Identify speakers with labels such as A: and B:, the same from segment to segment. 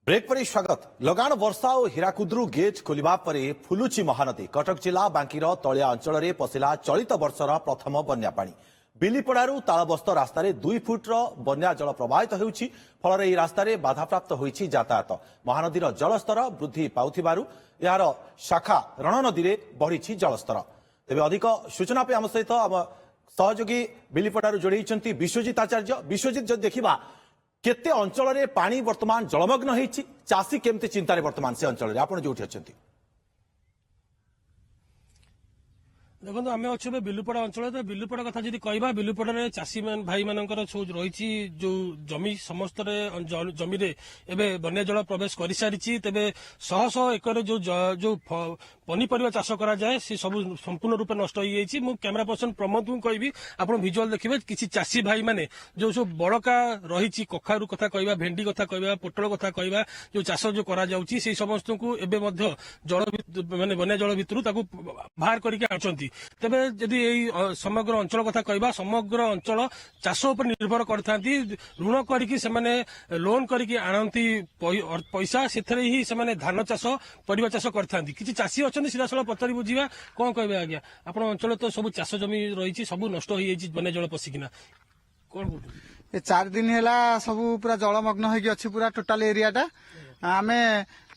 A: Break पर स्वागत। लगाण वर्षा और हीराकुद्रु गेट खोलिबा परे फुलुची महानदी। कटक जिला बांकीर तलिया अंचल में पशिला चलित वर्षर प्रथम बन्या पानी। बिलीपड़ारू तालबस्त रास्तार 2 फुट्र बन्या जल प्रवाहित होउछि। फल एही रास्तार बाधाप्राप्त होइछि यातायात। महानदीर जलस्तर वृद्धि पाउथिबारु यार शाखा रणनदी में बढ़ी जलस्तर। तेज अधिक सूचना पे आम सहित आम सहयोगी बिलीपड़ारू जोड़ी विश्वजित आचार्य। विश्वजित जब देखा केते अंचल रे पानी वर्तमान जलमग्न होइछि, चाषी केमते चिंतारे वर्तमान से अंचल रे आपण जोठी अछंती।
B: देखो आम अच्छे बिलुपड़ा अंचल तो बिलुपड़ा कथा जी कह बिलुपड़े चाषी भाई मान रही जो जमी समस्त जमी एवं बन्या जल प्रवेश कर सारी तेज शह शह एकर जो पनीपरिया चाष कराए सी सब संपूर्ण रूप नष्ट हो कैमेरा पर्सन प्रमोद को कहबी आप भिजुआल देखिए किसी चाषी भाई माने जो सब बड़का रही कखारू कथा कह भेंडी कथा कह पोटल कथा कह जो चाष जो करा समस्त को एवं जल माने बन्या जल भितर बाहर करके आछंती। तेबे जदि यही समग्र अंचल कथा कहबा समग्र अंचल चाष उपर निर्भर करथांती ऋण करके सेमाने लोन करके आनंती पैसा सेथरे ही सेमाने धान चाष परिवा चाष करथांती। किछि चाषी अछंती सीधासल पचारि बुझिबा कोन कहबे आज्ञा आपण अंचल तो सब चाष जमी रही सब नष्ट हो जाइछि बन्या जल पसिकिना कोन
C: ए 4 दिन हैला सब पूरा जलमग्न होगी अच्छी पूरा टोटाल एरियाटा आमे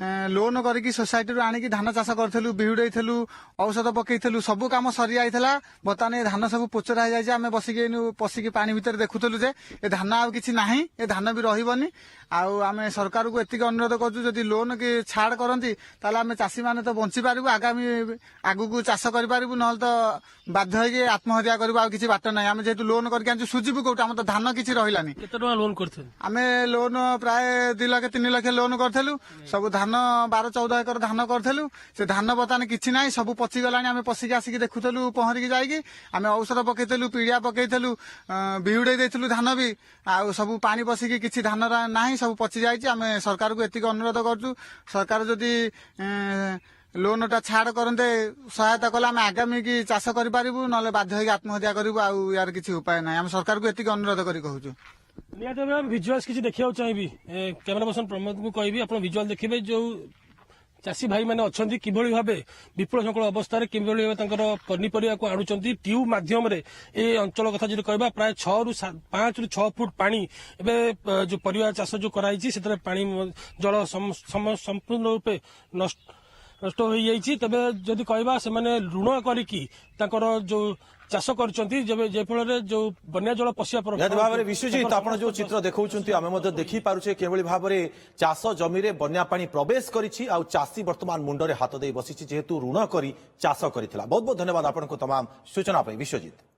C: लोन करके सोसाइटी आनिकी धान चाष करूँ बिहुड़ेलु औषध पकईलु सब कम सरी जाइला। बर्तमान धान सब पोचरा हो जाए बसिकी पशिकी पानी भितर देखुलु जे ए धान आ कि ना ए धान भी रही आम सरकार को एतिक अनुरोध करूँ लोन की छाड़ करती आम चाषी मैंने तो बंची पारू आगामी आगू चाष करूँ ना तो बाध्य होगी आत्महत्या करूँ किसी बाट ना आम जेहतु लोन करके सुझीबू कौट आम तो धान किसी रही
B: लोन
C: आम लोन प्राय 2 लाख 3 लाख लोन करूँ सब धान 12-14 एकर धान करूँ से धान बर्तमान किसी ना सब पचिगला आम पशिकी आसिक देखुलु पहरिकी जाइए आम औषध पकईलु पीड़िया पकईलु बिहुड़े देलु धान भी आ सब पानी पशिकी किसी धान ना सब पचि जाइए। आम सरकार को एतिक अनुरोध करूँ सरकार जदि लोन टा छाड़ करते सहायता कले आम आगामी की चाष करूँ ना बाध्य होगी आत्महत्या करूँ यार किसी उपाय ना आम सरकार को एतिक अनुरोध कर कहूँ।
B: निहत भिजुआल्स किसी देखा चाहिए कैमेरा पर्सन प्रमोद को कहबी आप भिजुआल देखिए जो चाषी भाई मैंने अच्छा किभली भाव विपुल संकुल अवस्था किभली भाव पनीपरिया को आणुचंती ट्यूब माध्यम ए अंचल कथा जो कहबा प्राय 5 ରୁ 6 फुट पानी एवं जो परिवा चाष जो कराई से पानी जल संपूर्ण रूपे नष्ट हो जाइए। तेबे जदि कहबा से माने ऋण करिकी जो चाष कर जो बन्या जल पशिया
A: भाव में विश्वजित आप जो चित्र देखा आम देखी पारे किभली भाव में चाष जमी में बन्या पानी प्रवेश करिछि आ चाषी वर्तमान मुंडरे हाथ दे बसी जेहेतु ऋण करी चाष करिथिला। बहुत बहुत धन्यवाद आपको तमाम सूचना विश्वजित।